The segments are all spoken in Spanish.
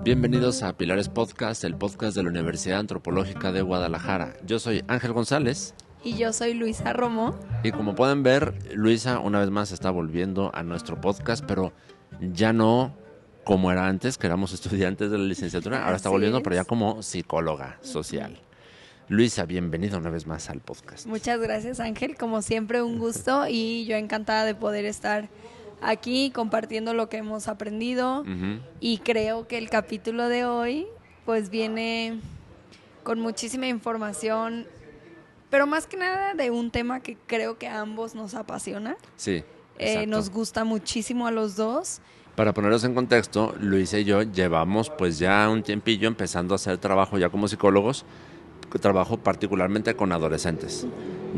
Bienvenidos a Pilares Podcast, el podcast de la Universidad Antropológica de Guadalajara. Yo soy Ángel González. Y yo soy Luisa Romo. Y como pueden ver, Luisa una vez más está volviendo a nuestro podcast, pero ya no como era antes, que éramos estudiantes de la licenciatura. Ahora está volviendo, pero ya como psicóloga social. Luisa, bienvenida una vez más al podcast. Muchas gracias, Ángel. Como siempre, un gusto y yo encantada de poder estar aquí compartiendo lo que hemos aprendido. Y creo que el capítulo de hoy pues viene con muchísima información, pero más que nada de un tema que creo que a ambos nos apasiona. Sí, nos gusta muchísimo a los dos. Para poneros en contexto, Luisa y yo llevamos pues ya un tiempillo empezando a hacer trabajo ya como psicólogos. Trabajo particularmente con adolescentes,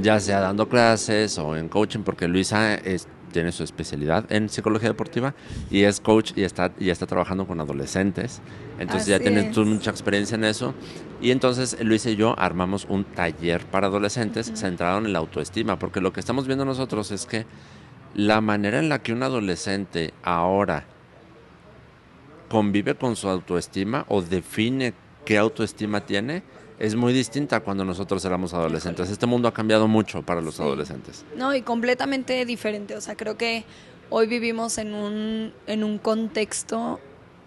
ya sea dando clases o en coaching, porque Luisa tiene su especialidad en psicología deportiva y es coach y está trabajando con adolescentes. Entonces ya tiene mucha experiencia en eso. Y entonces Luisa y yo armamos un taller para adolescentes centrado en la autoestima, porque lo que estamos viendo nosotros es que la manera en la que un adolescente ahora convive con su autoestima o define qué autoestima tiene es muy distinta a cuando nosotros éramos adolescentes. Este mundo ha cambiado mucho para los adolescentes. No, y completamente diferente. O sea, creo que hoy vivimos en un contexto,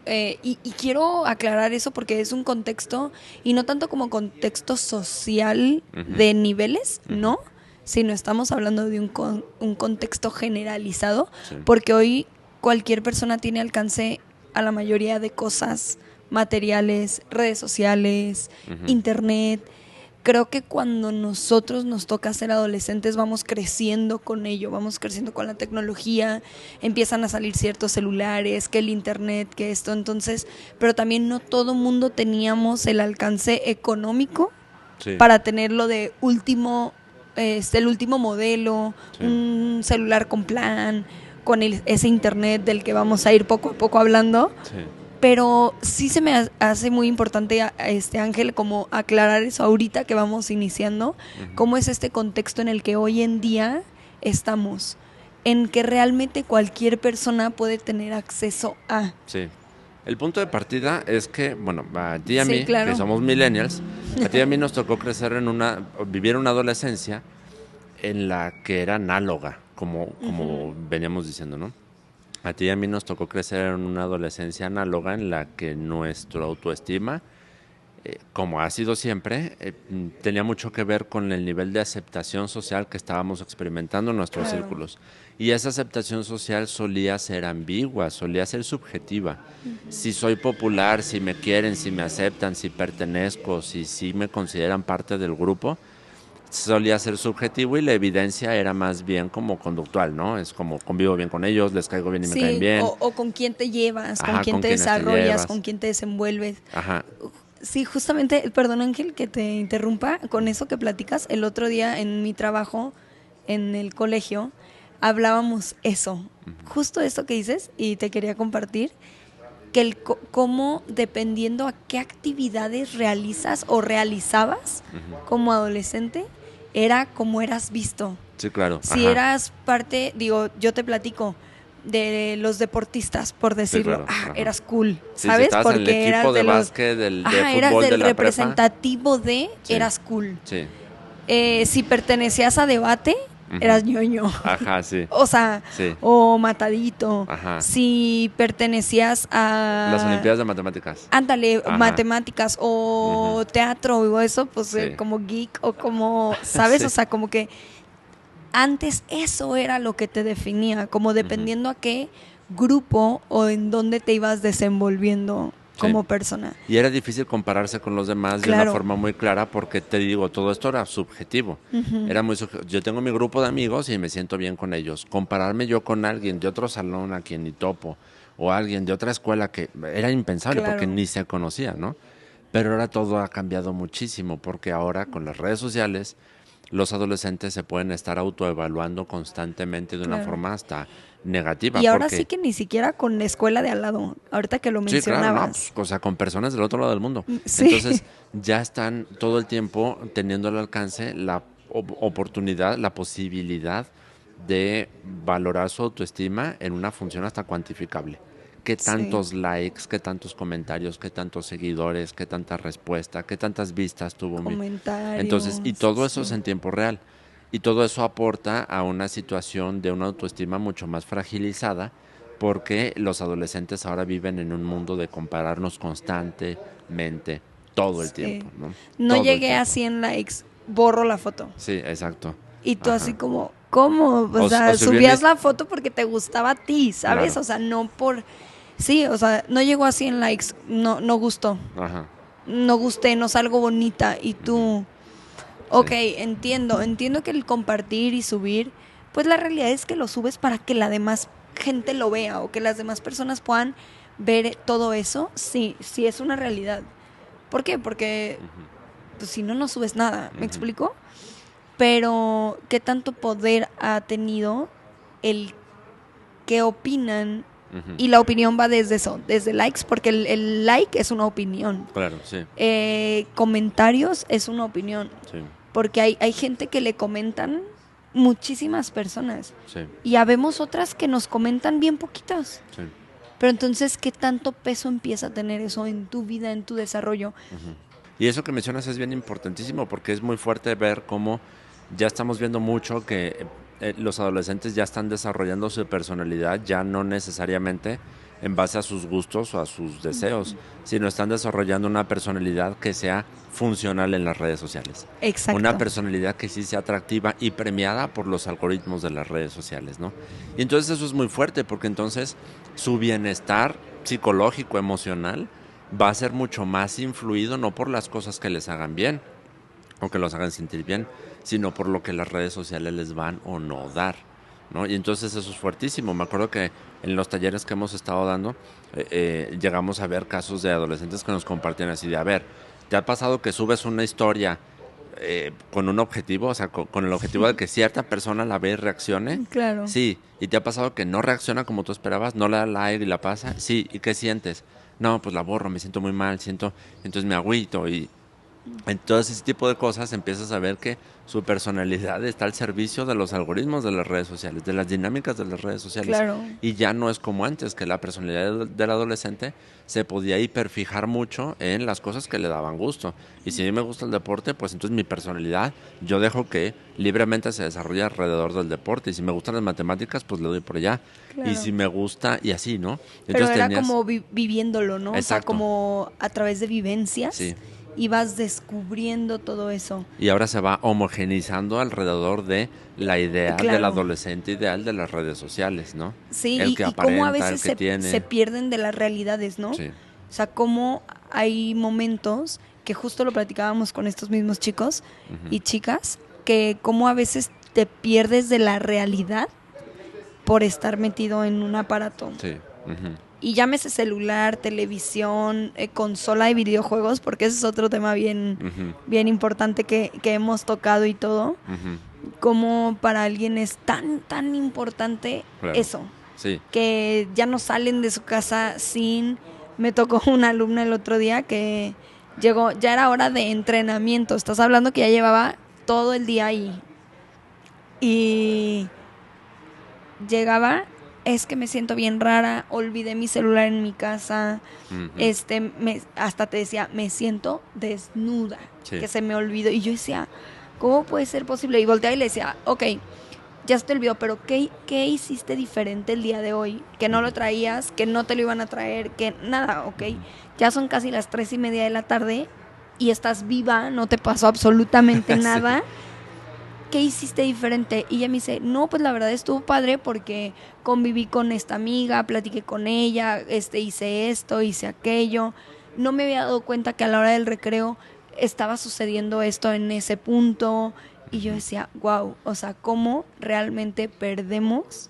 y quiero aclarar eso porque es un contexto, y no tanto como contexto social de niveles, ¿no? Sino estamos hablando de un contexto generalizado, porque hoy cualquier persona tiene alcance a la mayoría de cosas materiales, redes sociales, internet. Creo que cuando nosotros nos toca ser adolescentes vamos creciendo con ello, vamos creciendo con la tecnología, empiezan a salir ciertos celulares, que el internet, que esto, entonces, pero también no todo mundo teníamos el alcance económico para tenerlo de último, el último modelo, un celular con plan, con ese internet del que vamos a ir poco a poco hablando. Pero sí se me hace muy importante, Ángel, como aclarar eso ahorita que vamos iniciando, cómo es este contexto en el que hoy en día estamos, en que realmente cualquier persona puede tener acceso a. Sí. El punto de partida es que, bueno, a ti y a mí, claro, que somos millennials, a ti y a mí nos tocó crecer vivir una adolescencia en la que era análoga, como veníamos diciendo, ¿no? A ti y a mí nos tocó crecer en una adolescencia análoga en la que nuestra autoestima, como ha sido siempre, tenía mucho que ver con el nivel de aceptación social que estábamos experimentando en nuestros círculos. Y esa aceptación social solía ser ambigua, solía ser subjetiva. Si soy popular, si me quieren, si me aceptan, si pertenezco, si me consideran parte del grupo, solía ser subjetivo y la evidencia era más bien como conductual, ¿no? Es como convivo bien con ellos, les caigo bien y me caen bien. O con quién te llevas, con quién te desarrollas, con quién te desenvuelves. Sí, justamente, perdón Ángel que te interrumpa, con eso que platicas, el otro día en mi trabajo en el colegio hablábamos eso, justo eso que dices, y te quería compartir, que cómo dependiendo a qué actividades realizas o realizabas como adolescente, era como eras visto. Sí, claro. Si eras parte, yo te platico, de los deportistas, por decirlo, eras cool, ¿sabes? Si porque en el equipo eras de básquet, de fútbol, eras del de la representativo prepa. Eras cool. Sí. Si pertenecías a debate, eras ñoño. O sea, o matadito. Si pertenecías a las Olimpiadas de Matemáticas. Ándale, matemáticas o teatro o eso, pues como geek o como, ¿sabes? O sea, como que antes eso era lo que te definía, como dependiendo a qué grupo o en dónde te ibas desenvolviendo como persona. Y era difícil compararse con los demás de una forma muy clara porque, te digo, todo esto era subjetivo. Era muy yo tengo mi grupo de amigos y me siento bien con ellos. Compararme yo con alguien de otro salón a quien ni topo o alguien de otra escuela que era impensable porque ni se conocía, ¿no? Pero ahora todo ha cambiado muchísimo porque ahora con las redes sociales los adolescentes se pueden estar autoevaluando constantemente de una forma hasta negativa. Y ahora sí que ni siquiera con la escuela de al lado, ahorita que lo mencionabas. Sí, claro, o sea, con personas del otro lado del mundo. Entonces ya están todo el tiempo teniendo al alcance la oportunidad, la posibilidad de valorar su autoestima en una función hasta cuantificable. qué Sí. tantos likes, qué tantos comentarios, qué tantos seguidores, qué tanta respuesta, qué tantas vistas tuvo mi... Entonces, y Comentarios, todo eso es sí. en tiempo real. Y todo eso aporta a una situación de una autoestima mucho más fragilizada porque los adolescentes ahora viven en un mundo de compararnos constantemente, todo el tiempo, Sí. ¿no? No Todo el llegué a tiempo. 100 likes, borro la foto. Sí, exacto. Y tú así Ajá. como, ¿cómo? O O sea, subí una subías la foto porque te gustaba a ti, ¿sabes? Claro. O sea, no por... Sí, o sea, no llegó a 100 likes, no gustó. Ajá. No gusté, no salgo bonita. Y tú, Sí. ok, entiendo que el compartir y subir, pues la realidad es que lo subes para que la demás gente lo vea o que las demás personas puedan ver todo eso. Sí, sí es una realidad. ¿Por qué? Porque pues, si no, no subes nada. ¿Me explico? Pero, ¿qué tanto poder ha tenido el qué opinan? Y la opinión va desde eso, desde likes, porque el like es una opinión. Claro, sí. Comentarios es una opinión. Sí. Porque hay gente que le comentan muchísimas personas. Sí. Y habemos otras que nos comentan bien poquitas. Sí. Pero entonces, ¿qué tanto peso empieza a tener eso en tu vida, en tu desarrollo? Y eso que mencionas es bien importantísimo porque es muy fuerte ver cómo ya estamos viendo mucho que los adolescentes ya están desarrollando su personalidad, ya no necesariamente en base a sus gustos o a sus deseos, sino están desarrollando una personalidad que sea funcional en las redes sociales. Exacto. Una personalidad que sí sea atractiva y premiada por los algoritmos de las redes sociales, ¿no? Y entonces eso es muy fuerte porque entonces su bienestar psicológico, emocional, va a ser mucho más influido no por las cosas que les hagan bien o que los hagan sentir bien, sino por lo que las redes sociales les van o no dar, ¿no? Y entonces eso es fuertísimo. Me acuerdo que en los talleres que hemos estado dando, llegamos a ver casos de adolescentes que nos compartían así de, a ver, ¿te ha pasado que subes una historia con un objetivo, o sea, con el objetivo de que cierta persona la ve y reaccione? Claro. Sí. ¿Y te ha pasado que no reacciona como tú esperabas? ¿No le da like y la pasa? Sí. ¿Y qué sientes? No, pues la borro, me siento muy mal, entonces me agüito y entonces ese tipo de cosas empiezas a ver que su personalidad está al servicio de los algoritmos de las redes sociales, de las dinámicas de las redes sociales. Claro. Y ya no es como antes, que la personalidad del adolescente se podía hiperfijar mucho en las cosas que le daban gusto. Y si a mí me gusta el deporte, pues entonces mi personalidad, yo dejo que libremente se desarrolle alrededor del deporte. Y si me gustan las matemáticas, pues le doy por allá. Claro. Y si me gusta, y así, ¿no? Pero Entonces era como viviéndolo, ¿no? Exacto. O sea, como a través de vivencias. Sí. Ibas descubriendo todo eso. Y ahora se va homogenizando alrededor de la idea Claro. del adolescente ideal de las redes sociales, ¿no? Sí, el que y aparenta, cómo a veces el que tiene. se pierden de las realidades, ¿no? Sí. O sea, cómo hay momentos que justo lo platicábamos con estos mismos chicos y chicas, que cómo a veces te pierdes de la realidad por estar metido en un aparato. Sí. Y llámese celular, televisión, consola de videojuegos, porque ese es otro tema bien, bien importante que hemos tocado y todo. Como para alguien es tan importante Claro. eso. Sí. Que ya no salen de su casa sin... Me tocó una alumna el otro día que llegó, ya era hora de entrenamiento. Estás hablando que ya llevaba todo el día ahí. Y llegaba... Es que me siento bien rara, olvidé mi celular en mi casa, hasta te decía, me siento desnuda, Sí. que se me olvidó. Y yo decía, ¿cómo puede ser posible? Y volteaba y le decía, ok, ya se te olvidó, pero ¿qué hiciste diferente el día de hoy? Que no lo traías, que no te lo iban a traer, que nada, ok. Ya son casi las 3:30 de la tarde y estás viva, no te pasó absolutamente nada. Sí. ¿Qué hiciste diferente? Y ella me dice, no, pues la verdad estuvo padre porque conviví con esta amiga, platiqué con ella, hice esto, hice aquello. No me había dado cuenta que a la hora del recreo estaba sucediendo esto en ese punto. Y yo decía, wow, o sea, cómo realmente perdemos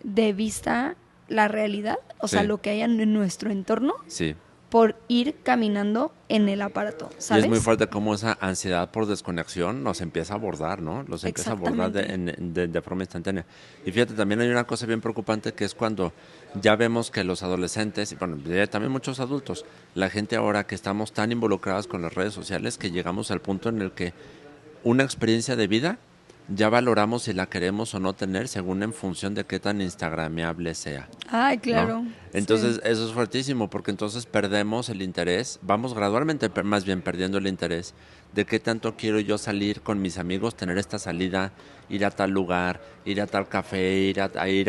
de vista la realidad, o sea, lo que hay en nuestro entorno. Sí. Por ir caminando en el aparato, ¿sabes? Y es muy fuerte cómo esa ansiedad por desconexión nos empieza a abordar, ¿no? Los empieza a abordar de forma instantánea. Y fíjate, también hay una cosa bien preocupante que es cuando ya vemos que los adolescentes, y bueno, también muchos adultos, la gente ahora que estamos tan involucrados con las redes sociales que llegamos al punto en el que una experiencia de vida ya valoramos si la queremos o no tener según en función de qué tan instagrameable sea. Ay, ¿No? claro. Entonces, Sí. eso es fuertísimo porque entonces perdemos el interés, vamos gradualmente más bien perdiendo el interés de qué tanto quiero yo salir con mis amigos, tener esta salida, ir a tal lugar, ir a tal café, ir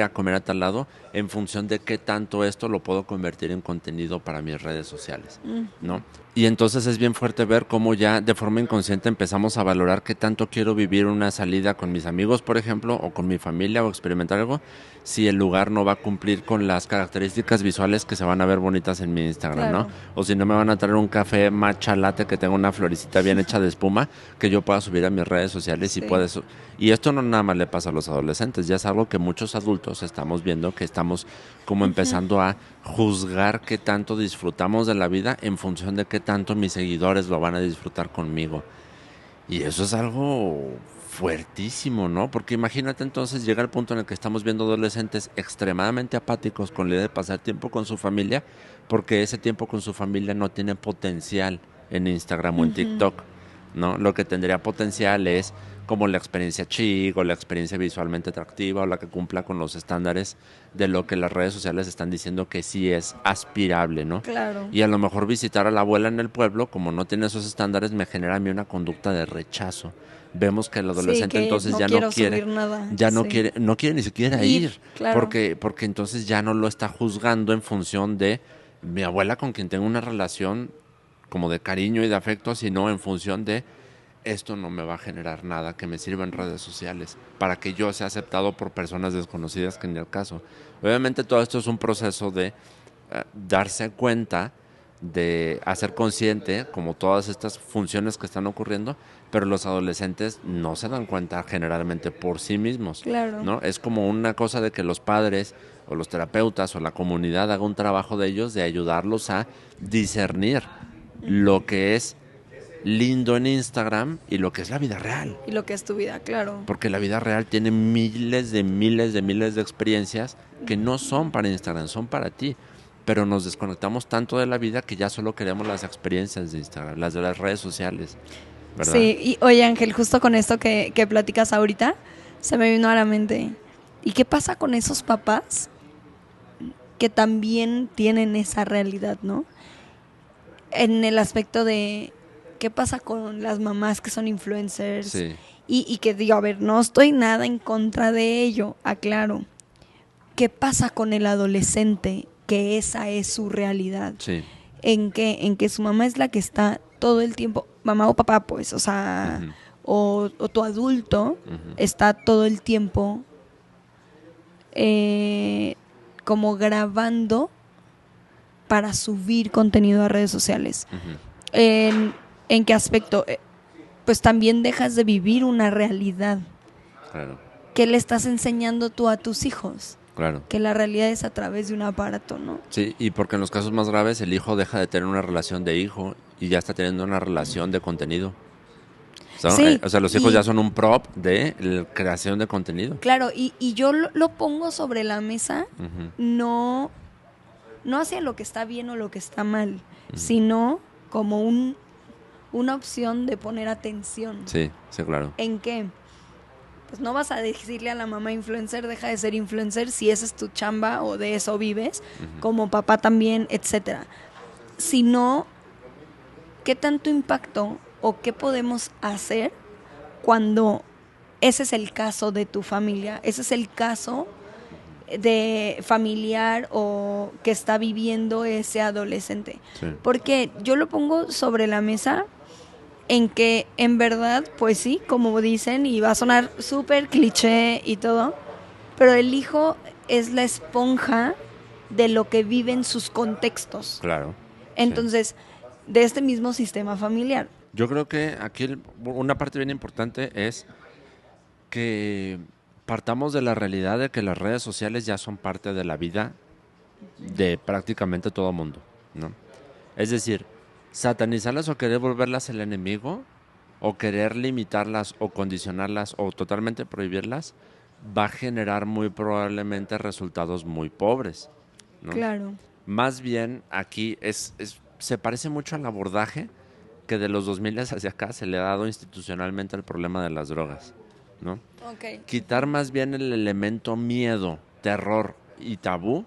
a comer a tal lado, en función de qué tanto esto lo puedo convertir en contenido para mis redes sociales, ¿no? Y entonces es bien fuerte ver cómo ya de forma inconsciente empezamos a valorar qué tanto quiero vivir una salida con mis amigos, por ejemplo, o con mi familia o experimentar algo, si el lugar no va a cumplir con las características visuales que se van a ver bonitas en mi Instagram, ¿no? Claro. O si no me van a traer un café matcha latte que tenga una florecita bien hecha de espuma que yo pueda subir a mis redes sociales y Sí. puedes... Y esto no nada más le pasa a los adolescentes, ya es algo que muchos adultos estamos viendo, que estamos como empezando a juzgar qué tanto disfrutamos de la vida en función de qué tanto mis seguidores lo van a disfrutar conmigo. Y eso es algo fuertísimo, ¿no? Porque imagínate entonces llega el punto en el que estamos viendo adolescentes extremadamente apáticos con la idea de pasar tiempo con su familia, porque ese tiempo con su familia no tiene potencial en Instagram o en TikTok, ¿no? Lo que tendría potencial es como la experiencia chic o la experiencia visualmente atractiva o la que cumpla con los estándares de lo que las redes sociales están diciendo que sí es aspirable, ¿no? Claro. Y a lo mejor visitar a la abuela en el pueblo, como no tiene esos estándares, me genera a mí una conducta de rechazo. Vemos que el Sí, adolescente que entonces no ya no quiero quiere, subir nada. ya Sí. no quiere ni siquiera Ir, ir, claro. porque entonces ya no lo está juzgando en función de mi abuela con quien tengo una relación como de cariño y de afecto, sino en función de esto no me va a generar nada que me sirva en redes sociales para que yo sea aceptado por personas desconocidas que ni el caso. Obviamente todo esto es un proceso de darse cuenta, de hacer consciente como todas estas funciones que están ocurriendo, pero los adolescentes no se dan cuenta generalmente por sí mismos, Claro. ¿no? Es como una cosa de que los padres o los terapeutas o la comunidad haga un trabajo de ellos de ayudarlos a discernir lo que es lindo en Instagram y lo que es la vida real. Y lo que es tu vida, claro. Porque la vida real tiene miles de experiencias que no son para Instagram, son para ti. Pero nos desconectamos tanto de la vida que ya solo queremos las experiencias de Instagram, las de las redes sociales, ¿verdad? Sí, y oye Ángel, justo con esto que platicas ahorita, se me vino a la mente. ¿Y qué pasa con esos papás que también tienen esa realidad, ¿no? En el aspecto de qué pasa con las mamás que son influencers Sí. y que digo, a ver, no estoy nada en contra de ello, aclaro. ¿Qué pasa con el adolescente que esa es su realidad? Sí. En que su mamá es la que está todo el tiempo, mamá o papá, pues, o sea, o tu adulto está todo el tiempo como grabando para subir contenido a redes sociales. ¿En qué aspecto? Pues también dejas de vivir una realidad. Claro, ¿Qué le estás enseñando tú a tus hijos? claro. Que la realidad es a través de un aparato, ¿no? Sí, y porque en los casos más graves el hijo deja de tener una relación de hijo y ya está teniendo una relación de contenido. Sí, O sea, los hijos ya son un prop de la creación de contenido. claro, y yo lo pongo sobre la mesa, no hacia lo que está bien o lo que está mal, sino como una opción de poner atención. Sí, sí, claro. ¿En qué? Pues no vas a decirle a la mamá influencer, deja de ser influencer si esa es tu chamba o de eso vives, como papá también, etcétera. Sino, ¿qué tanto impacto o qué podemos hacer cuando ese es el caso de tu familia? Ese es el caso de familiar o que está viviendo ese adolescente. Sí. Porque yo lo pongo sobre la mesa en que en verdad, pues sí, como dicen, y va a sonar súper cliché y todo, pero el hijo es la esponja de lo que vive en sus contextos. Claro. Entonces, de este mismo sistema familiar. Yo creo que aquí una parte bien importante es que partamos de la realidad de que las redes sociales ya son parte de la vida de prácticamente todo mundo, ¿no? Es decir, satanizarlas o querer volverlas el enemigo o querer limitarlas o condicionarlas o totalmente prohibirlas va a generar muy probablemente resultados muy pobres, ¿no? Claro. Más bien aquí se parece mucho al abordaje que de los 2000 hacia acá se le ha dado institucionalmente al problema de las drogas, ¿no? Ok. Quitar más bien el elemento miedo, terror y tabú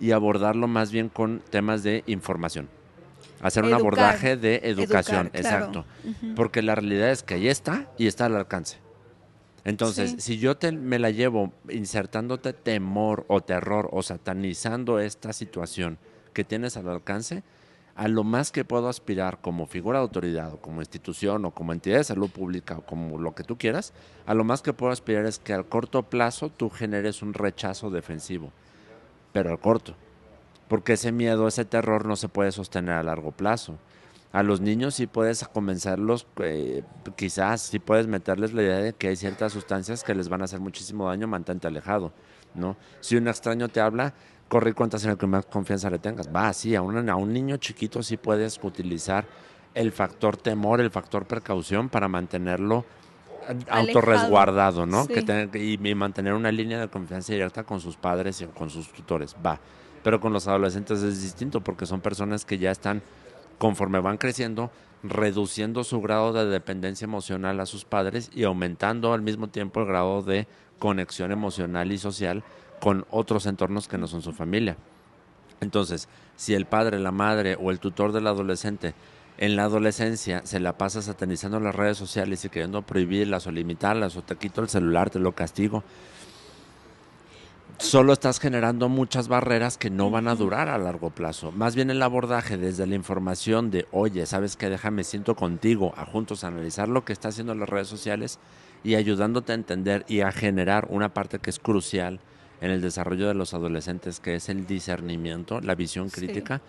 y abordarlo más bien con temas de información. Hacer un Educar. abordaje de educación, Educar, claro. exacto. Ujú. Porque la realidad es que ahí está y está al alcance. Entonces, Sí. si yo me la llevo insertándote temor o terror o satanizando esta situación que tienes al alcance, a lo más que puedo aspirar como figura de autoridad o como institución o como entidad de salud pública o como lo que tú quieras, a lo más que puedo aspirar es que al corto plazo tú generes un rechazo defensivo, pero al corto, porque ese miedo, ese terror no se puede sostener a largo plazo. A los niños sí puedes convencerlos, quizás sí puedes meterles la idea de que hay ciertas sustancias que les van a hacer muchísimo daño, mantente alejado, ¿no? Si un extraño te habla, corre y cuentas en el que más confianza le tengas. Va, sí, a un niño chiquito sí puedes utilizar el factor temor, el factor precaución para mantenerlo Alejado. autorresguardado, ¿no? Sí. Y mantener una línea de confianza directa con sus padres y con sus tutores, va. Pero con los adolescentes es distinto porque son personas que ya están, conforme van creciendo, reduciendo su grado de dependencia emocional a sus padres y aumentando al mismo tiempo el grado de conexión emocional y social con otros entornos que no son su familia. Entonces, si el padre, la madre o el tutor del adolescente en la adolescencia se la pasa satanizando las redes sociales y queriendo prohibirlas o limitarlas o te quito el celular, te lo castigo, solo estás generando muchas barreras que no van a durar a largo plazo. Más bien el abordaje desde la información de, oye, ¿sabes qué? Déjame, siento contigo, a juntos analizar lo que está haciendo las redes sociales y ayudándote a entender y a generar una parte que es crucial en el desarrollo de los adolescentes, que es el discernimiento, la visión Sí. crítica,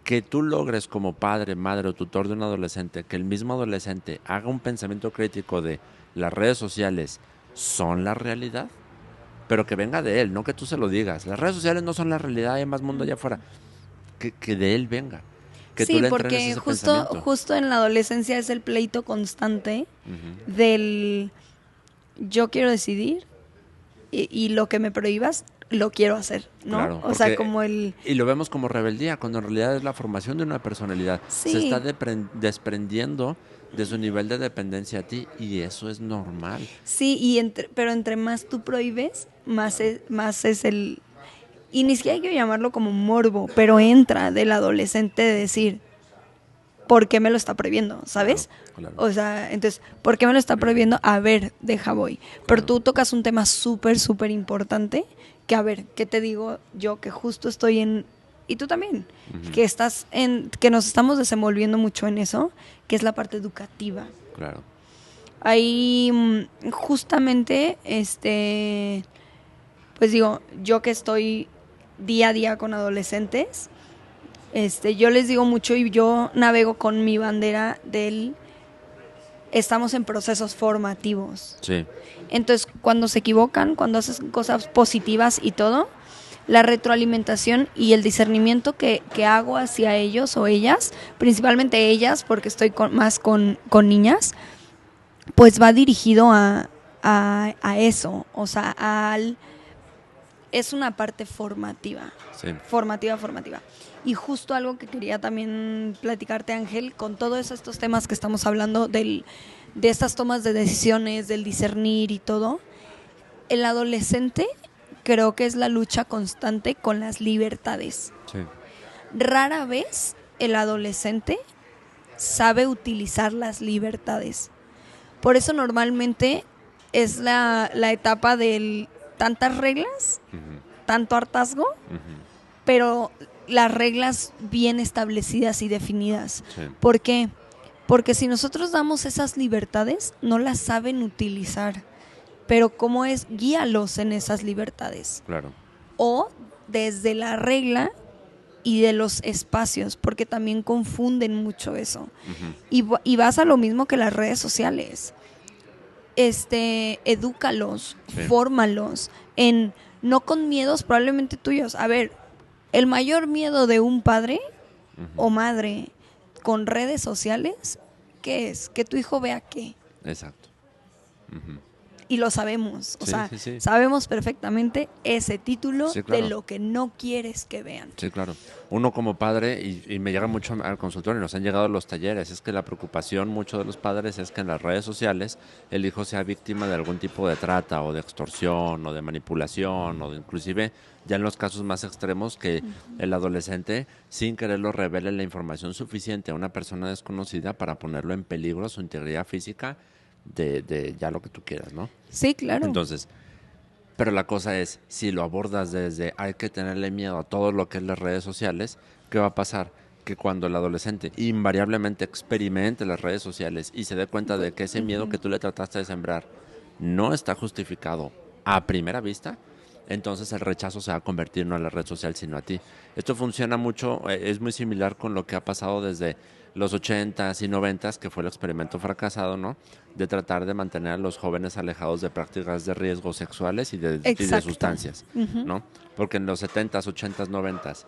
que tú logres como padre, madre o tutor de un adolescente, que el mismo adolescente haga un pensamiento crítico de las redes sociales son la realidad, pero que venga de él, no que tú se lo digas. Las redes sociales no son la realidad, hay más mundo allá afuera. Que de él venga, que tú Sí, le entrenes porque ese pensamiento. justo en la adolescencia es el pleito constante Ujú. del yo quiero decidir y lo que me prohíbas lo quiero hacer, ¿no? Claro, O sea, porque como el y lo vemos como rebeldía, cuando en realidad es la formación de una personalidad. Se está sí, desprendiendo de su nivel de dependencia a ti y eso es normal. sí, pero entre más tú prohíbes, más es el y ni siquiera hay que llamarlo como morbo, pero entra del adolescente de decir, ¿por qué me lo está prohibiendo? Claro, ¿Sabes? claro, O sea, entonces, ¿por qué me lo está prohibiendo? A ver, deja voy. Pero claro. tú tocas un tema súper importante, que a ver, ¿qué te digo yo? Que justo estoy en, y tú también, Ujú. que estás en, que nos estamos desenvolviendo mucho en eso, que es la parte educativa. Claro. Ahí, justamente, pues digo, yo que estoy día a día con adolescentes, yo les digo mucho y yo navego con mi bandera del estamos en procesos formativos. Sí, Entonces, cuando se equivocan, cuando haces cosas positivas y todo, la retroalimentación y el discernimiento que hago hacia ellos o ellas, principalmente ellas, porque estoy más con niñas, pues va dirigido a eso, o sea, es una parte formativa, sí. formativa. Y justo algo que quería también platicarte, Ángel, con todos estos temas que estamos hablando de estas tomas de decisiones, del discernir y todo, el adolescente creo que es la lucha constante con las libertades. Sí. Rara vez el adolescente sabe utilizar las libertades. Por eso normalmente es la etapa del tantas reglas, Ujú, tanto hartazgo, ujú. pero las reglas bien establecidas y definidas. Sí, ¿Por qué? Porque si nosotros damos esas libertades, no las saben utilizar. Pero ¿cómo es? Guíalos en esas libertades. claro. O desde la regla y de los espacios, porque también confunden mucho eso. Ujú. Y vas a lo mismo que las redes sociales. Edúcalos, Sí. fórmalos en no con miedos probablemente tuyos. A ver, el mayor miedo de un padre Ujú. o madre con redes sociales, ¿qué es? Que tu hijo vea qué. Exacto. Ujú. y lo sabemos, o Sí, sea, sí, sí. sabemos perfectamente ese título Sí, claro. de lo que no quieres que vean. Sí, claro. Uno como padre, y me llega mucho al consultorio, nos han llegado los talleres, es que la preocupación mucho de los padres es que en las redes sociales el hijo sea víctima de algún tipo de trata o de extorsión o de manipulación o de inclusive ya en los casos más extremos que el adolescente sin quererlo revele la información suficiente a una persona desconocida para ponerlo en peligro su integridad física de ya lo que tú quieras, ¿no? Sí, claro. Entonces, pero la cosa es, si lo abordas desde hay que tenerle miedo a todo lo que es las redes sociales, ¿qué va a pasar? Que cuando el adolescente invariablemente experimente las redes sociales y se dé cuenta de que ese miedo que tú le trataste de sembrar no está justificado a primera vista, entonces el rechazo se va a convertir no a la red social sino a ti. Esto funciona mucho, es muy similar con lo que ha pasado desde los 80s y 90s, que fue el experimento fracasado, ¿no? De tratar de mantener a los jóvenes alejados de prácticas de riesgos sexuales y de Exacto. sustancias, ¿no? Porque en los 70s, 80s, 90s,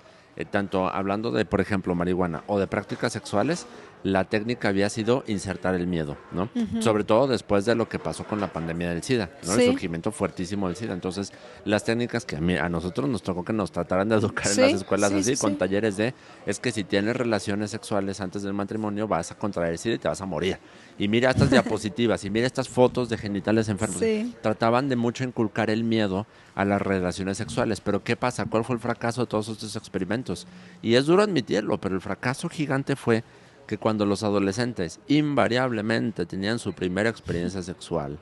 tanto hablando de, por ejemplo, marihuana o de prácticas sexuales, la técnica había sido insertar el miedo, ¿no? Sobre todo después de lo que pasó con la pandemia del SIDA, ¿no? El Sí, surgimiento fuertísimo del SIDA. Entonces, las técnicas que a nosotros nos tocó que nos trataran de educar en las sí, escuelas sí, así, sí, con sí. talleres de, es que si tienes relaciones sexuales antes del matrimonio, vas a contraer SIDA y te vas a morir. Y mira estas diapositivas, y mira estas fotos de genitales enfermos. Sí. Trataban de mucho inculcar el miedo a las relaciones sexuales. Pero ¿qué pasa? ¿Cuál fue el fracaso de todos estos experimentos? Y es duro admitirlo, pero el fracaso gigante fue que cuando los adolescentes invariablemente tenían su primera experiencia sexual,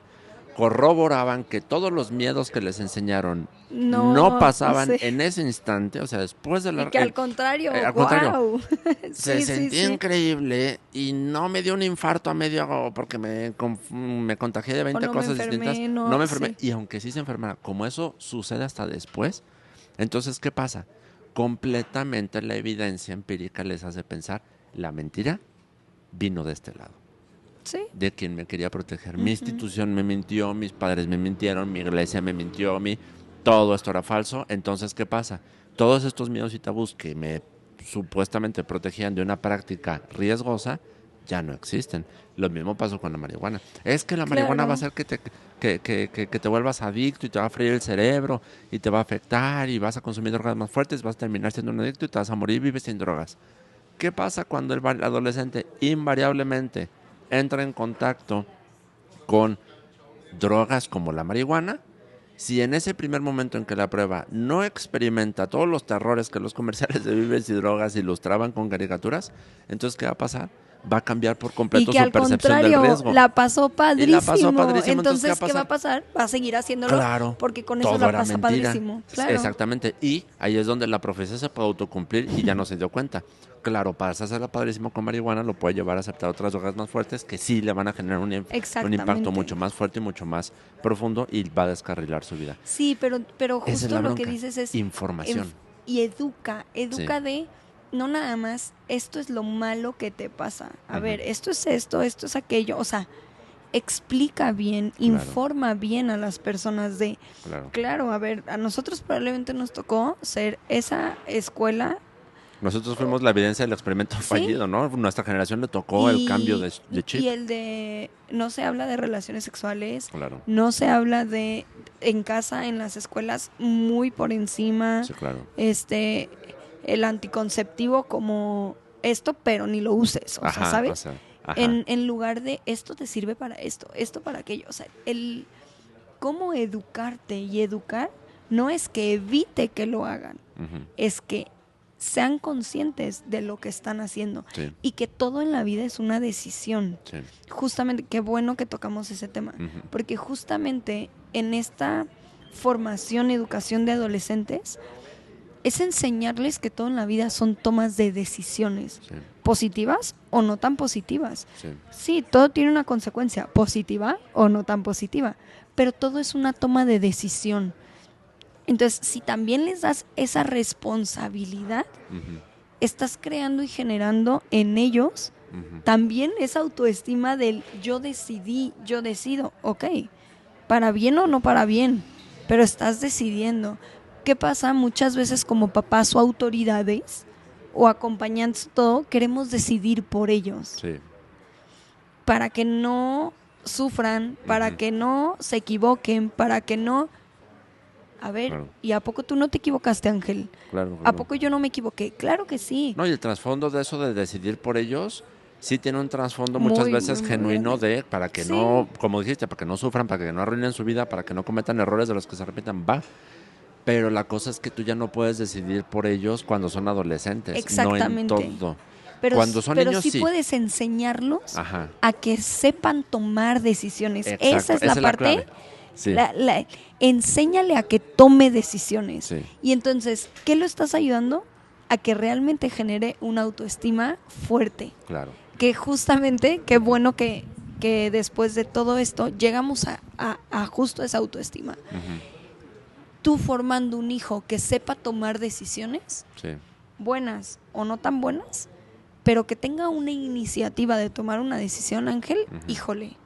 corroboraban que todos los miedos que les enseñaron no No, pasaban sí. en ese instante, o sea, después de Y la... que al contrario, al contrario, wow. se Sí, sí, sentía sí. increíble y no me dio un infarto a medio porque me contagié de O 20 no me cosas distintas, enfermé, no no, me enfermé. sí. Y aunque sí se enfermara, como eso sucede hasta después, entonces, ¿qué pasa? Completamente la evidencia empírica les hace pensar, la mentira vino de este lado, Sí. de quien me quería proteger. Mi institución me mintió, mis padres me mintieron, mi iglesia me mintió, todo esto era falso. Entonces, ¿qué pasa? Todos estos miedos y tabús que me supuestamente protegían de una práctica riesgosa ya no existen. Lo mismo pasó con la marihuana. Es que la marihuana va a Claro. hacer que te vuelvas adicto y te va a freír el cerebro y te va a afectar y vas a consumir drogas más fuertes, vas a terminar siendo un adicto y te vas a morir y vives sin drogas. ¿Qué pasa cuando el adolescente invariablemente entra en contacto con drogas como la marihuana? Si en ese primer momento en que la prueba no experimenta todos los terrores que los comerciales de vives y drogas ilustraban con caricaturas, entonces ¿qué va a pasar? Va a cambiar por Y completo que su al percepción del contrario, riesgo. la pasó Y la pasó padrísimo. padrísimo, entonces Entonces, ¿qué va a pasar? pasar? Va a seguir haciéndolo Claro, porque con eso todo la era pasa mentira. padrísimo. Claro. Exactamente. Y ahí es donde la profecía se puede autocumplir y ya no se dio cuenta. Claro, para hacerla padrísimo con marihuana lo puede llevar a aceptar otras drogas más fuertes que sí le van a generar un impacto Exactamente. mucho más fuerte y mucho más profundo y va a descarrilar su vida. Sí, pero Esa es justo la lo que bronca. dices es Información. y educa Sí. de no nada más esto es lo malo que te pasa. A Ujú. ver, esto es aquello, o sea, explica bien, Claro. informa bien a las personas de, Claro. claro, a ver, a nosotros probablemente nos tocó ser esa escuela. Nosotros fuimos la evidencia del experimento Sí. fallido, ¿no? Nuestra generación le tocó el cambio de chip. Y el de no se habla de relaciones sexuales, Claro. no se habla de en casa, en las escuelas, muy por encima. Sí, claro. El anticonceptivo como esto, pero ni lo uses, o sea, ¿sabes? O sea, ajá. En lugar de esto te sirve para esto para aquello. O sea, el cómo educarte y educar no es que evite que lo hagan, Ujú. es que sean conscientes de lo que están haciendo Sí. y que todo en la vida es una decisión. Sí. Justamente, qué bueno que tocamos ese tema, Ujú. porque justamente en esta formación, educación de adolescentes, es enseñarles que todo en la vida son tomas de decisiones, Sí. positivas o no tan positivas. Sí. Sí, todo tiene una consecuencia, positiva o no tan positiva, pero todo es una toma de decisión. Entonces, si también les das esa responsabilidad, Ujú. estás creando y generando en ellos Ujú. también esa autoestima del yo decidí, yo decido, ok, para bien o no para bien, pero estás decidiendo. ¿Qué pasa? Muchas veces como papás o autoridades o acompañantes, todo, queremos decidir por ellos Sí. para que no sufran, para que no se equivoquen, para que no... A ver, Claro. ¿y a poco tú no te equivocaste, Ángel? Claro, ¿A claro. poco yo no me equivoqué? Claro que sí. No, y el trasfondo de eso de decidir por ellos, sí tiene un trasfondo Muy, muchas muy, veces muy genuino grande. para que Sí. no, como dijiste, para que no sufran, para que no arruinen su vida, para que no cometan errores de los que se repitan, va. Pero la cosa es que tú ya no puedes decidir por ellos cuando son adolescentes, no en Exactamente. todo. Pero, Cuando son pero niños, sí sí. puedes enseñarlos Ajá, a que sepan tomar decisiones. Esa exacto. es la Esa es la parte. clave. Sí, Enséñale a que tome decisiones. sí, Y entonces, ¿qué lo estás ayudando? A que realmente genere una autoestima fuerte. claro. Que justamente, qué bueno que después de todo esto llegamos a justo esa autoestima. Ujú, Tú formando un hijo que sepa tomar decisiones, sí, buenas o no tan buenas, pero que tenga una iniciativa de tomar una decisión, Ángel, híjole,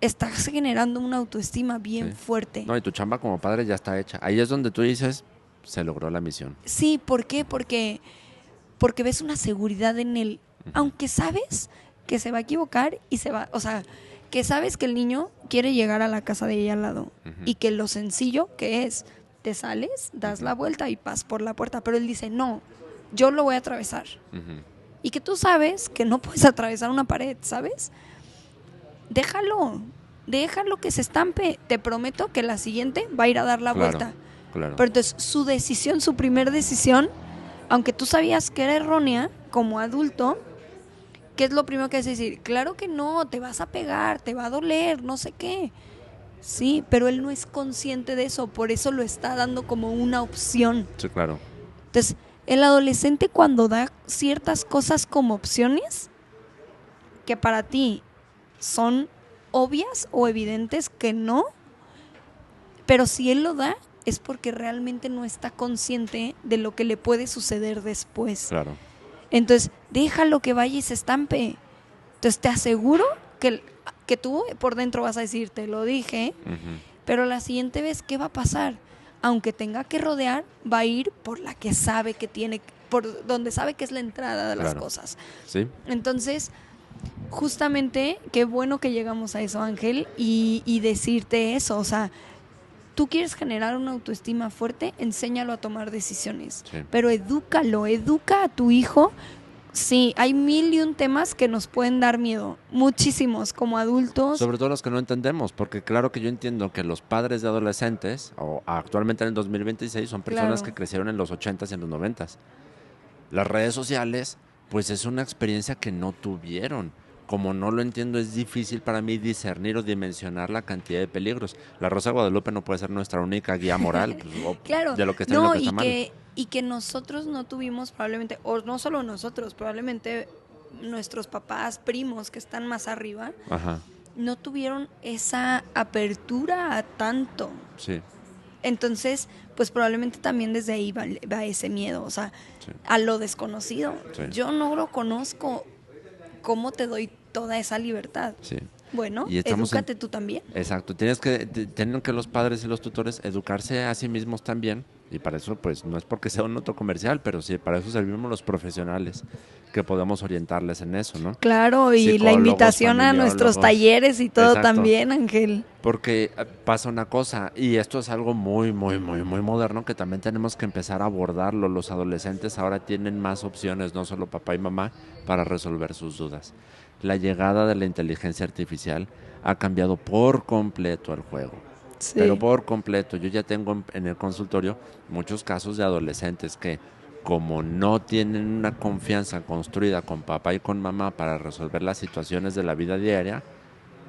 estás generando una autoestima bien sí. fuerte. No, y tu chamba como padre ya está hecha. Ahí es donde tú dices, se logró la misión. Sí, ¿por qué? Porque ves una seguridad en él, aunque sabes que se va a equivocar y o sea, que sabes que el niño quiere llegar a la casa de ella al lado y que lo sencillo que es, te sales, das la vuelta y pasas por la puerta, pero él dice, no, yo lo voy a atravesar. Ujú, Y que tú sabes que no puedes atravesar una pared, ¿sabes? Déjalo que se estampe. Te prometo que la siguiente va a ir a dar la claro, vuelta. claro. Pero entonces su decisión, su primer decisión, aunque tú sabías que era errónea, como adulto, ¿qué es lo primero que es decir? Claro que no, te vas a pegar, te va a doler, no sé qué. Sí, pero él no es consciente de eso, por eso lo está dando como una opción. Sí, claro. Entonces, el adolescente cuando da ciertas cosas como opciones, que para ti son obvias o evidentes que no, pero si él lo da es porque realmente no está consciente de lo que le puede suceder después. Claro. Entonces, déjalo que vaya y se estampe. Entonces, te aseguro que tú por dentro vas a decir, te lo dije, Ujú, pero la siguiente vez, ¿qué va a pasar? Aunque tenga que rodear, va a ir por la que sabe que tiene, por donde sabe que es la entrada de las claro. cosas. Sí, Entonces, justamente, qué bueno que llegamos a eso, Ángel, y decirte eso, o sea, tú quieres generar una autoestima fuerte, enséñalo a tomar decisiones, sí. pero educa a tu hijo. Sí, hay 1001 temas que nos pueden dar miedo, muchísimos, como adultos. Sobre todo los que no entendemos, porque claro que yo entiendo que los padres de adolescentes, o actualmente en el 2026, son personas Claro. que crecieron en los 80s y en los 90s. Las redes sociales, pues es una experiencia que no tuvieron. Como no lo entiendo, es difícil para mí discernir o dimensionar la cantidad de peligros. La Rosa de Guadalupe no puede ser nuestra única guía moral, pues, Claro, de lo que está bien y lo no, que está mal. y que nosotros no tuvimos probablemente, o no solo nosotros, probablemente nuestros papás, primos que están más arriba, Ajá, no tuvieron esa apertura a tanto. sí, Entonces, pues probablemente también desde ahí va ese miedo, o sea, sí. a lo desconocido. Sí. Yo no lo conozco, ¿cómo te doy toda esa libertad? Sí. Bueno, Y estamos edúcate tú también. Exacto, tienen que los padres y los tutores educarse a sí mismos también, y para eso pues no es porque sea un otro comercial, pero sí, para eso servimos los profesionales, que podamos orientarles en eso, ¿no? Claro, y la Psicólogos, invitación a nuestros familiólogos. talleres y todo Exacto. también, Ángel. Porque pasa una cosa, y esto es algo muy, muy, muy, muy moderno que también tenemos que empezar a abordarlo. Los adolescentes ahora tienen más opciones, no solo papá y mamá, para resolver sus dudas. La llegada de la inteligencia artificial ha cambiado por completo el juego. Sí. Pero por completo. Yo ya tengo en el consultorio muchos casos de adolescentes que, como no tienen una confianza construida con papá y con mamá para resolver las situaciones de la vida diaria,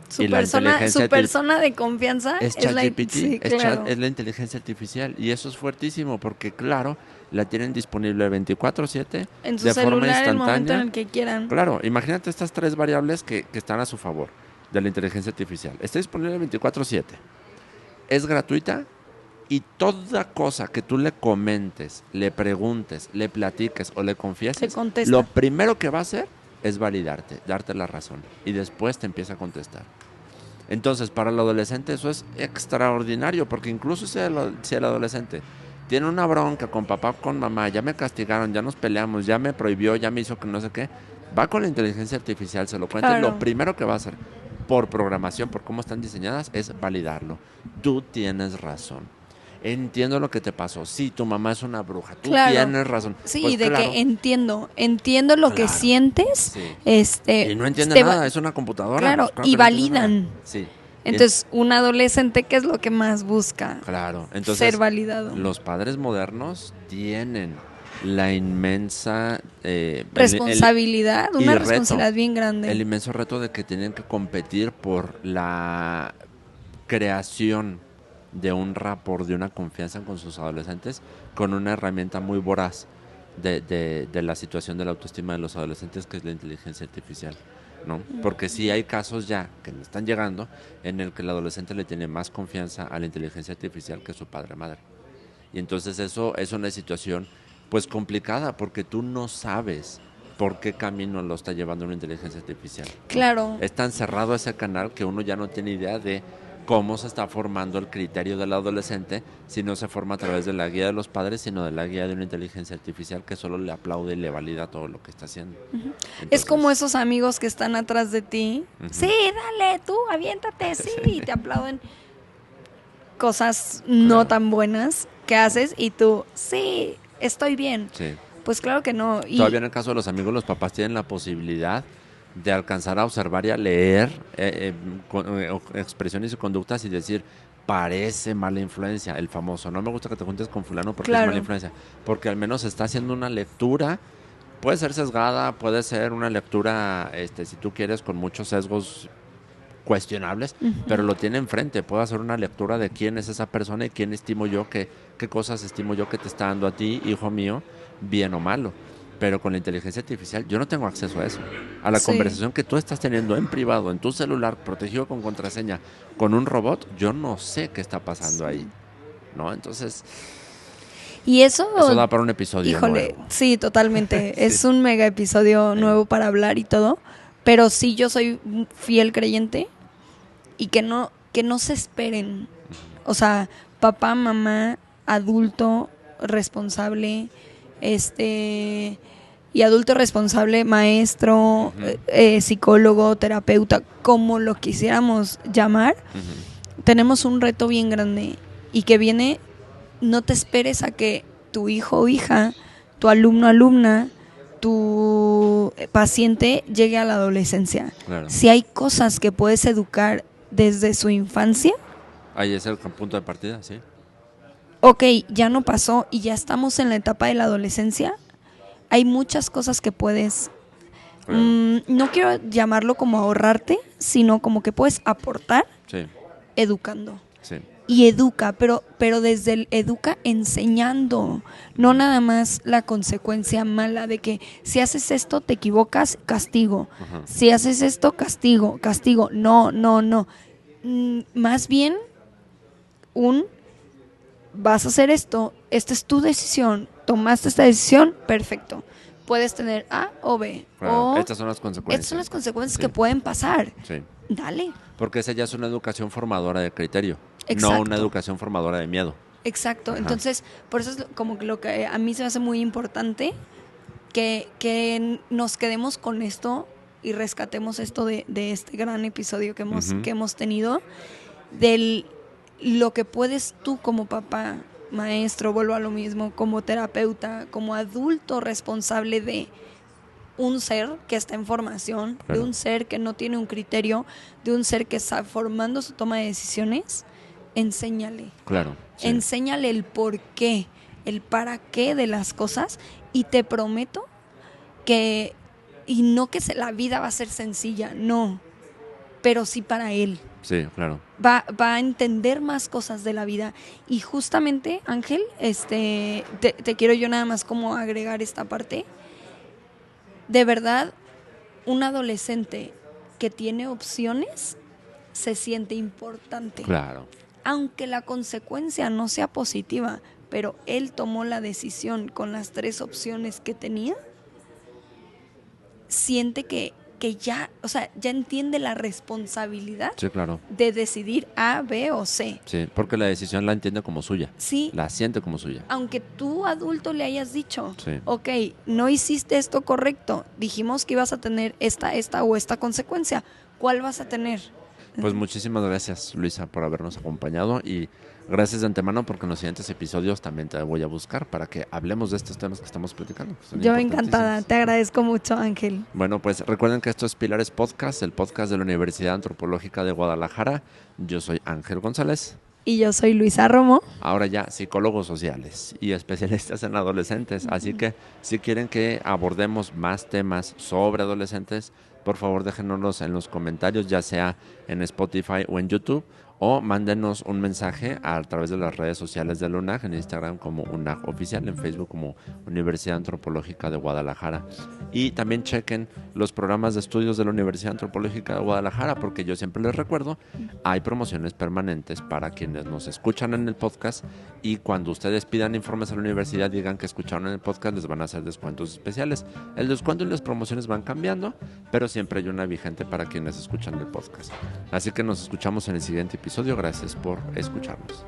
Su y la inteligencia persona de confianza es es la ChatGPT, sí, es claro. es la inteligencia artificial. Y eso es fuertísimo porque, claro, la tienen disponible 24/7 En su de forma celular el momento en instantánea. el que quieran. Claro, imagínate estas tres variables que están a su favor de la inteligencia artificial. Está disponible 24/7. Es gratuita y toda cosa que tú le comentes, le preguntes, le platiques o le confieses, Te contesta. lo primero que va a hacer es validarte, darte la razón y después te empieza a contestar. Entonces, para el adolescente eso es extraordinario, porque incluso si el adolescente tiene una bronca con papá o con mamá, ya me castigaron, ya nos peleamos, ya me prohibió, ya me hizo que no sé qué, va con la inteligencia artificial, se lo cuenta y Claro. lo primero que va a hacer, por programación, por cómo están diseñadas, es validarlo. Tú tienes razón. Entiendo lo que te pasó. Sí, tu mamá es una bruja. Tú tienes razón. Sí, pues de claro, que entiendo lo que sientes. Sí. Y no entiende nada, es una computadora. Claro, pues claro y que no entiende validan. nada. Sí. Entonces, un adolescente, ¿qué es lo que más busca? Claro, entonces ser validado. Los padres modernos tienen la inmensa responsabilidad, una responsabilidad bien grande. El inmenso reto de que tienen que competir por la creación de un rapport, de una confianza con sus adolescentes, con una herramienta muy voraz de la situación de la autoestima de los adolescentes, que es la inteligencia artificial, ¿no? Porque sí hay casos ya que me están llegando en el que el adolescente le tiene más confianza a la inteligencia artificial que a su padre o madre. Y entonces eso es una situación pues complicada, porque tú no sabes por qué camino lo está llevando una inteligencia artificial, ¿no? Claro. Es tan cerrado ese canal que uno ya no tiene idea de cómo se está formando el criterio del adolescente, si no se forma a través de la guía de los padres, sino de la guía de una inteligencia artificial que solo le aplaude y le valida todo lo que está haciendo. Entonces, es como esos amigos que están atrás de ti. Sí, dale, tú, aviéntate, sí, y te aplauden cosas no tan buenas que haces y tú, sí, estoy bien. Sí. Pues claro que no. Y todavía en el caso de los amigos, los papás tienen la posibilidad de alcanzar a observar y a leer expresiones y conductas y decir, parece mala influencia, el famoso, no me gusta que te juntes con fulano porque es mala influencia, porque al menos está haciendo una lectura, puede ser sesgada, puede ser una lectura, si tú quieres, con muchos sesgos cuestionables, pero lo tiene enfrente, puedo hacer una lectura de quién es esa persona y quién estimo yo, qué cosas estimo yo que te está dando a ti, hijo mío, bien o malo. Pero con la inteligencia artificial yo no tengo acceso a eso. A la conversación que tú estás teniendo en privado, en tu celular, protegido con contraseña, con un robot, yo no sé qué está pasando ahí, ¿no? Entonces, y eso da para un episodio nuevo. Sí, totalmente. Sí. Es un mega episodio nuevo para hablar y todo. Pero sí, yo soy fiel creyente y que no se esperen. O sea, papá, mamá, adulto responsable, y adulto responsable, maestro, psicólogo, terapeuta, como lo quisiéramos llamar, tenemos un reto bien grande y que viene, no te esperes a que tu hijo o hija, tu alumno, alumna, tu paciente llegue a la adolescencia. Claro. Si hay cosas que puedes educar desde su infancia, ahí es el punto de partida, sí. Ok, ya no pasó y ya estamos en la etapa de la adolescencia. Hay muchas cosas que puedes, no quiero llamarlo como ahorrarte, sino como que puedes aportar educando. Sí. Y educa, pero desde el educa enseñando, no nada más la consecuencia mala de que si haces esto te equivocas, castigo. Si haces esto, castigo. No. Más bien, vas a hacer esto, esta es tu decisión, tomaste esta decisión, perfecto. Puedes tener A o B. Claro, estas son las consecuencias. Estas son las consecuencias que pueden pasar. Sí. Dale. Porque esa ya es una educación formadora de criterio, Exacto. no una educación formadora de miedo. Exacto. Entonces, por eso es como que lo que a mí se me hace muy importante que nos quedemos con esto y rescatemos esto de este gran episodio que hemos tenido, del lo que puedes tú como papá, maestro, vuelvo a lo mismo, como terapeuta, como adulto responsable de un ser que está en formación, de un ser que no tiene un criterio, de un ser que está formando su toma de decisiones, enséñale. Claro. Sí. Enséñale el por qué, el para qué de las cosas, y te prometo que, y no que la vida va a ser sencilla, no, pero sí para él. Sí, claro. Va a entender más cosas de la vida. Y justamente, Ángel, te quiero yo nada más como agregar esta parte. De verdad, un adolescente que tiene opciones se siente importante. Claro. Aunque la consecuencia no sea positiva, pero él tomó la decisión con las 3 opciones que tenía, siente que ya, o sea, ya entiende la responsabilidad de decidir A, B o C. Sí, porque la decisión la entiende como suya. Sí. La siente como suya. Aunque tú, adulto, le hayas dicho, ok, no hiciste esto correcto, dijimos que ibas a tener esta o esta consecuencia, ¿cuál vas a tener? Pues muchísimas gracias, Luisa, por habernos acompañado y gracias de antemano porque en los siguientes episodios también te voy a buscar para que hablemos de estos temas que estamos platicando. Que son Yo encantada, importantísimos. te agradezco mucho, Ángel. Bueno, pues recuerden que esto es Pilares Podcast, el podcast de la Universidad Antropológica de Guadalajara. Yo soy Ángel González. Y yo soy Luisa Romo. Ahora ya psicólogos sociales y especialistas en adolescentes. Así que si quieren que abordemos más temas sobre adolescentes, por favor déjenoslos en los comentarios, ya sea en Spotify o en YouTube, o mándenos un mensaje a través de las redes sociales de la UNAG, en Instagram como UNAG Oficial, en Facebook como Universidad Antropológica de Guadalajara. Y también chequen los programas de estudios de la Universidad Antropológica de Guadalajara, porque yo siempre les recuerdo, hay promociones permanentes para quienes nos escuchan en el podcast, y cuando ustedes pidan informes a la universidad, digan que escucharon en el podcast, les van a hacer descuentos especiales. El descuento y las promociones van cambiando, pero siempre hay una vigente para quienes escuchan el podcast. Así que nos escuchamos en el siguiente episodio. Gracias por escucharnos.